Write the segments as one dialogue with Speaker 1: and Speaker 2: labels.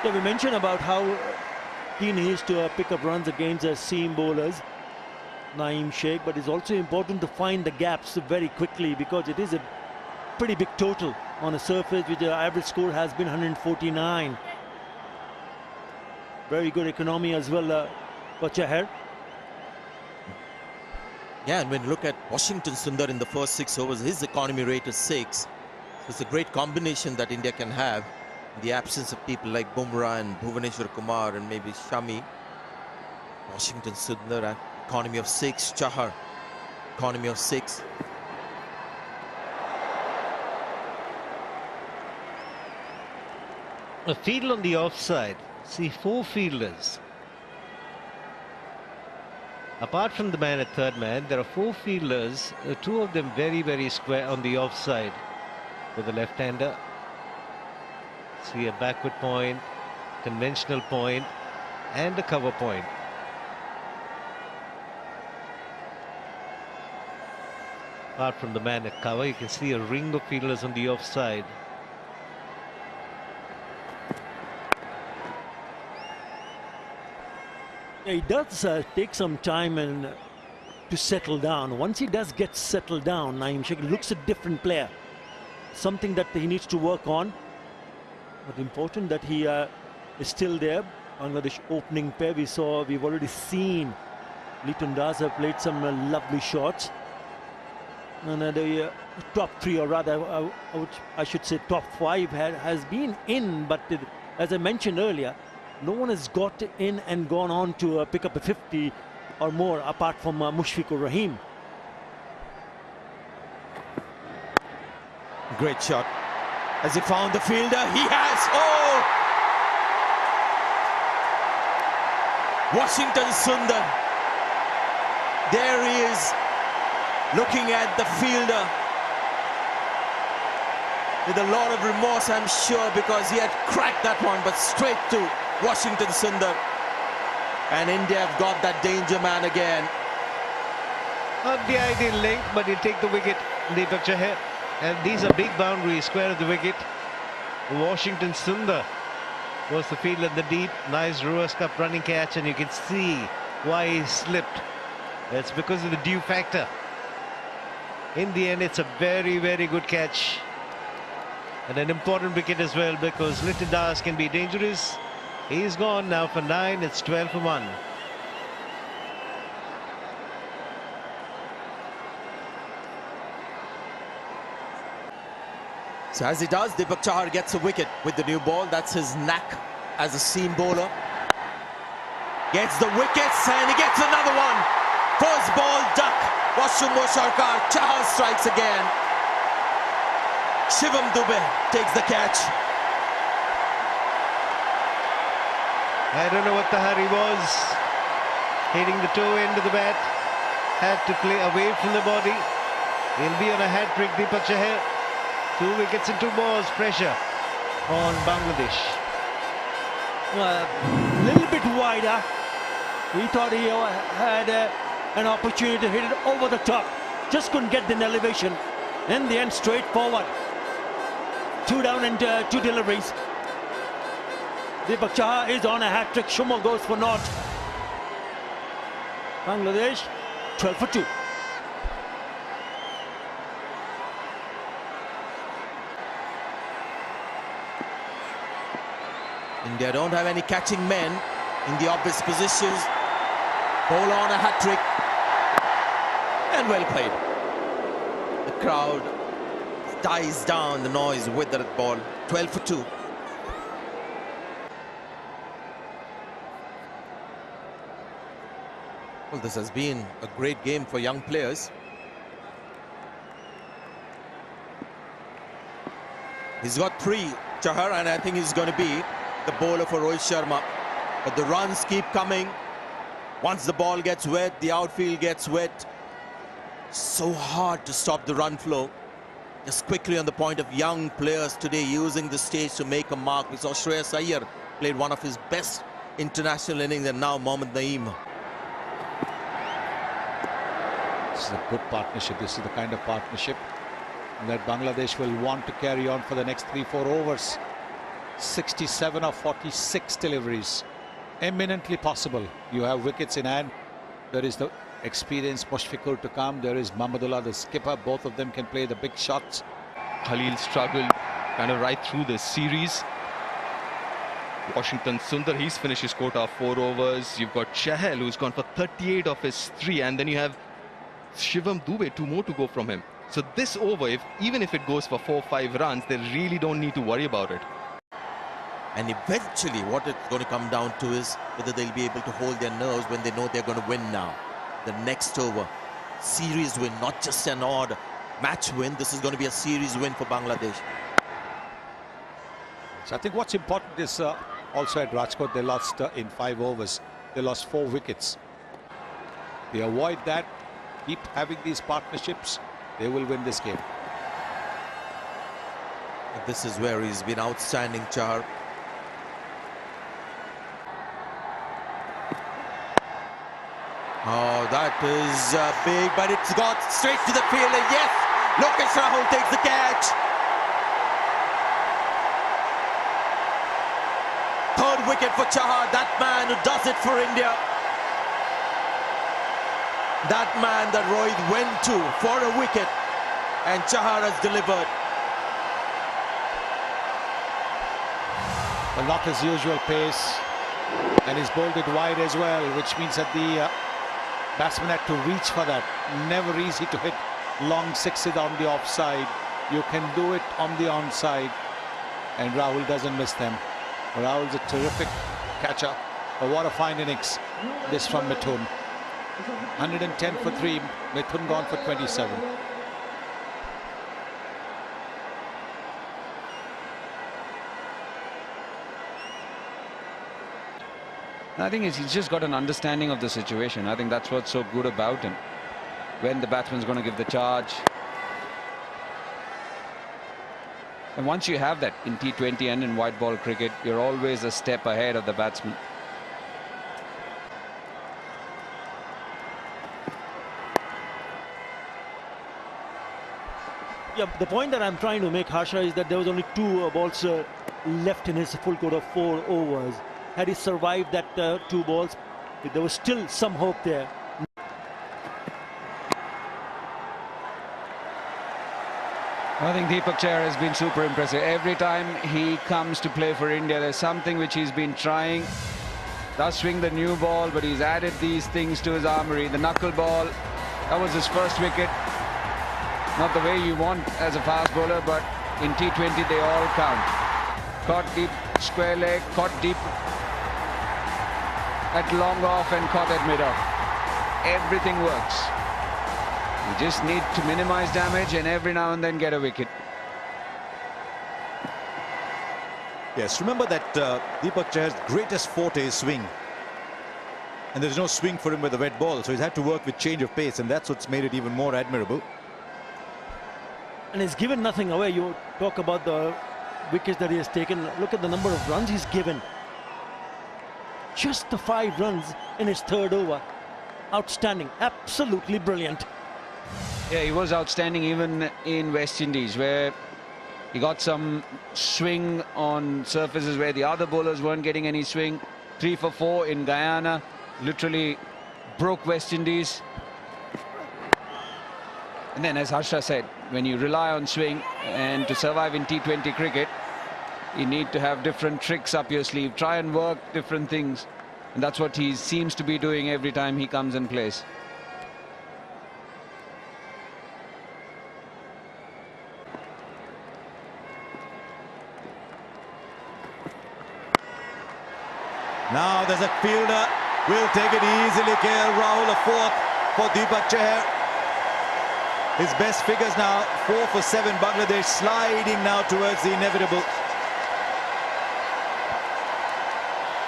Speaker 1: Yeah, we mentioned about how keen he is to pick up runs against seam bowlers, Naeem Sheikh, but it's also important to find the gaps very quickly because it is a pretty big total on a surface which the average score has been 149. Very good economy as well for Chahar.
Speaker 2: Yeah, and when you look at Washington Sundar in the first 6 overs, his economy rate is 6. It's a great combination that India can have in the absence of people like Bumrah and Bhuvaneshwar Kumar and maybe Shami. Washington Sundar, economy of 6. Chahar, economy of 6.
Speaker 3: A field on the offside. See, 4 fielders. Apart from the man at third man, there are 4 fielders, 2 of them very square on the offside with the left-hander. See a backward point, conventional point, and a cover point. Apart from the man at cover, you can see a ring of fielders on the offside.
Speaker 1: Yeah, it does take some time and to settle down. Once he does get settled down, Naeem Sheikh looks a different player. Something that he needs to work on. But important that he is still there. Bangladesh opening pair, we've already seen Liton Das have played some lovely shots. And the top 3, or rather, I should say top 5 has been in. But as I mentioned earlier, no one has got in and gone on to pick up a 50 or more apart from Mushfiqur Rahim.
Speaker 2: Great shot. Has he found the fielder? He has! Oh! Washington Sundar. There he is, looking at the fielder with a lot of remorse, I'm sure, because he had cracked that one, but straight to Washington Sundar. And India have got that danger man again.
Speaker 3: Not the ideal length, but he'll take the wicket, Deepak Chahar. And these are big boundaries, square of the wicket. Washington Sundar was the fielder in the deep. Nice reverse cup running catch, and you can see why he slipped. It's because of the dew factor. In the end, it's a very good catch. And an important wicket as well, because Liton Das can be dangerous. He's gone now for 9. It's 12 for 1.
Speaker 2: So as he does, Deepak Chahar gets a wicket with the new ball. That's his knack as a seam bowler. Gets the wickets and he gets another one. First ball duck. Washumbo Sharkar. Chahar strikes again. Shivam Dubey takes the catch.
Speaker 3: I don't know what the hurry was. Hitting the toe end of the bat. Had to play away from the body. He'll be on a hat-trick, Deepak Chahar. 2 wickets and 2 balls. Pressure on Bangladesh.
Speaker 1: A little bit wider. He thought he had an opportunity to hit it over the top. Just couldn't get the elevation. In the end, straight forward. 2 down and 2 deliveries. Deepak Chahar is on a hat-trick. Shumo goes for naught. Bangladesh 12 for 2.
Speaker 2: India don't have any catching men in the obvious positions. Bowler on a hat-trick. And well played. The crowd dies down the noise with that ball. 12 for 2. Well, this has been a great game for young players. He's got 3, Chahar, and I think he's going to be the bowler for Rohit Sharma. But the runs keep coming. Once the ball gets wet, the outfield gets wet. So hard to stop the run flow. Just quickly on the point of young players today using the stage to make a mark. We saw Shreyas Iyer played one of his best international innings, and now Mohammad Naeem.
Speaker 4: This is a good partnership. This is the kind of partnership that Bangladesh will want to carry on for the next 3-4 overs. 67 or 46 deliveries. Eminently possible. You have wickets in hand. There is the experienced Mushfiqur to come. There is Mahmudullah, the skipper. Both of them can play the big shots.
Speaker 5: Khalil struggled kind of right through this series. Washington Sundar, he's finished his quota of 4 overs. You've got Chahal, who's gone for 38 of his 3, and then you have Shivam Dube, 2 more to go from him. So this over, even if it goes for 4-5 runs, they really don't need to worry about it.
Speaker 2: And eventually what it's going to come down to is whether they'll be able to hold their nerves when they know they're going to win now. The next over, series win, not just an odd match win. This is going to be a series win for Bangladesh.
Speaker 4: So I think what's important is also at Rajkot, they lost in 5 overs. They lost 4 wickets. They avoid that, keep having these partnerships, they will win this game.
Speaker 2: This is where he's been outstanding, Chahar. Oh, that is big, but it's got straight to the field. And yes, Lokesh Rahul takes the catch. Third wicket for Chahar, that man who does it for India. That man that Rohit went to for a wicket, and Chahar has delivered.
Speaker 4: Well, not his usual pace, and he's bowled it wide as well, which means that the batsman had to reach for that. Never easy to hit long sixes on the offside. You can do it on the onside, and Rahul doesn't miss them. Rahul's a terrific catcher. But what a fine innings this from Mithun. 110 for 3, Mithun gone for 27.
Speaker 6: I think he's just got an understanding of the situation. I think that's what's so good about him. When the batsman's going to give the charge. And once you have that in T20 and in white ball cricket, you're always a step ahead of the batsman.
Speaker 1: Yeah, the point that I'm trying to make, Harsha, is that there was only 2 balls left in his full quota of 4 overs. Had he survived that 2 balls, there was still some hope there.
Speaker 6: I think Deepak Chahar has been super impressive. Every time he comes to play for India, there's something which he's been trying. Does swing the new ball, but he's added these things to his armory. The knuckle ball, that was his first wicket. Not the way you want as a fast bowler, but in T20 they all count. Caught deep, square leg, caught deep at long off and caught at mid off. Everything works. You just need to minimize damage and every now and then get a wicket.
Speaker 7: Yes, remember that Deepak Chahar's greatest forte is swing. And there's no swing for him with a wet ball, so he's had to work with change of pace, and that's what's made it even more admirable.
Speaker 1: And he's given nothing away. You talk about the wickets that he has taken. Look at the number of runs he's given. Just the 5 runs in his 3rd over. Outstanding. Absolutely brilliant.
Speaker 6: Yeah, he was outstanding even in West Indies, where he got some swing on surfaces where the other bowlers weren't getting any swing. 3 for 4 in Guyana. Literally broke West Indies. And then, as Harsha said, when you rely on swing and to survive in T20 cricket, you need to have different tricks up your sleeve. Try and work different things. And that's what he seems to be doing every time he comes and plays.
Speaker 7: Now there's a fielder, will take it easily. KL Rahul, a 4th for Deepak Chahar. His best figures now, 4 for 7. Bangladesh sliding now towards the inevitable.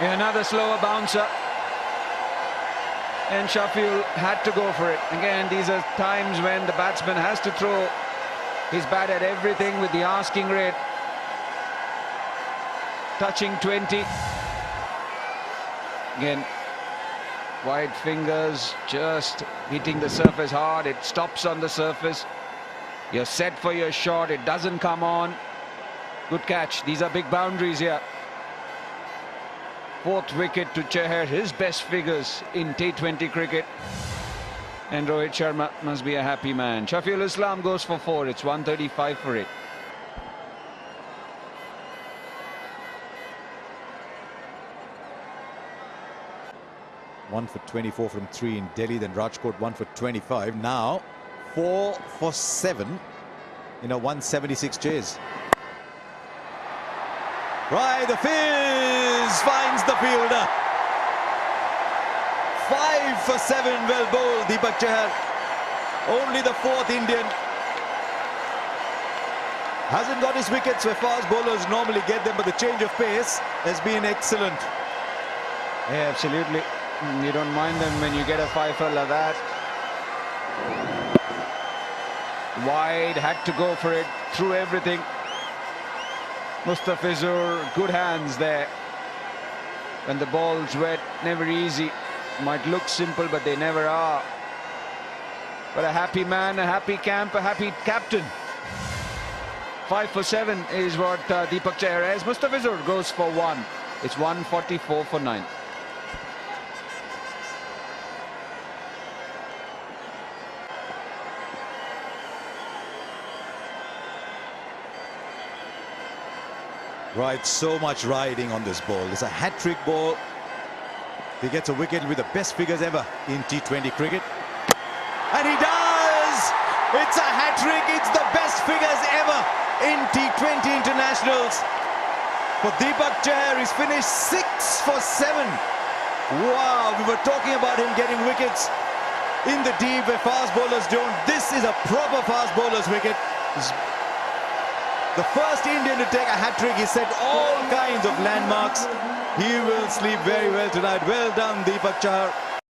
Speaker 6: Yeah, another slower bouncer. And Sheffield had to go for it. Again, these are times when the batsman has to throw his bat at everything with the asking rate touching 20. Again, wide fingers, just hitting the surface hard. It stops on the surface. You're set for your shot. It doesn't come on. Good catch. These are big boundaries here. 4th wicket to Chahar, his best figures in T20 cricket. And Rohit Sharma must be a happy man. Shafiul Islam goes for 4. It's 135 for it.
Speaker 7: One for 24 from 3 in Delhi, then Rajkot 1 for 25. Now 4 for 7 in a 176 chase. Right, the fizz finds the fielder. 5 for 7, well bowled, Deepak Chahar. Only the 4th Indian. Hasn't got his wickets where fast bowlers normally get them, but the change of pace has been excellent.
Speaker 6: Yeah, absolutely. You don't mind them when you get a 5-er like that. Wide, had to go for it, threw everything. Mustafizur, good hands there. When the ball's wet, never easy. Might look simple, but they never are. But a happy man, a happy camp, a happy captain. 5 for 7 is what Deepak Chahar has. Mustafizur goes for 1. It's 144 for 9.
Speaker 7: Right, so much riding on this ball. It's a hat-trick ball. He gets a wicket with the best figures ever in T20 cricket. And he does! It's a hat-trick. It's the best figures ever in T20 internationals. For Deepak Chahar, he's finished 6 for 7. Wow, we were talking about him getting wickets in the deep where fast bowlers don't. This is a proper fast bowler's wicket. The first Indian to take a hat-trick. He set all kinds of landmarks. He will sleep very well tonight. Well done, Deepak Chahar.